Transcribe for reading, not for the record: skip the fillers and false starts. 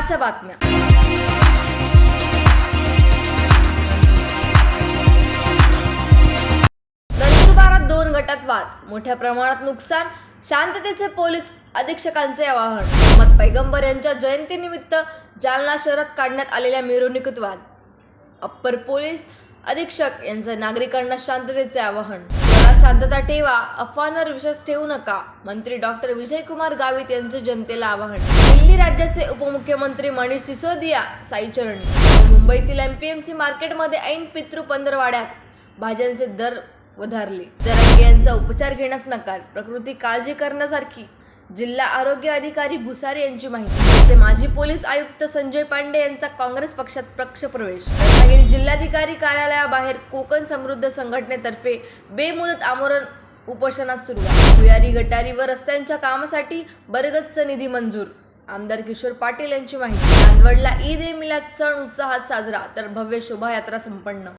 महत्त्वाच्या बातम्या। नंदुरबारात 2 गटात वाद, मोठ्या प्रमाणात नुकसान, शांततेचे पोलीस अधीक्षकांचे आवाहन। मोहम्मद पैगंबर यांच्या जयंतीनिमित्त जालना शहरात काढण्यात आलेल्या मिरवणुकीत वाद। अप्पर पोलीस अधीक्षक यांचं नागरिकांना शांततेचे आवाहन। घरात शांतता ठेवा, अफवांवर विश्वास ठेवू नका। मंत्री डॉक्टर विजयकुमार गावित यांचे जनतेला आवाहन। दिल्ली राज्याचे उपमुख्यमंत्री मनीष सिसोदिया साईचरणी। मुंबईतील एमपीएमसी मार्केटमध्ये ऐन पितृ पंधरवाड्यात भाज्यांचे दर वधारले। जरांगे यांचा उपचार घेण्यास नकार, प्रकृती काळजी करण्यासारखी। जिल्हा आरोग्य अधिकारी भुसारे यांची माहिती। माजी पोलीस आयुक्त संजय पांडे यांचा काँग्रेस पक्षात पक्षप्रवेश। रत्नागिरी जिल्हाधिकारी कार्यालयाबाहेर कोकण समृद्ध संघटनेतर्फे बेमुदत आमरण उपोषणास सुरुवात। भुयारी गटारी व रस्त्यांच्या कामासाठी बरगतचा निधी मंजूर। आमदार किशोर पाटील यांची माहिती। चांदवडला ईद ए मिलाद सण उत्साहात साजरा, तर भव्य शोभायात्रा संपन्न।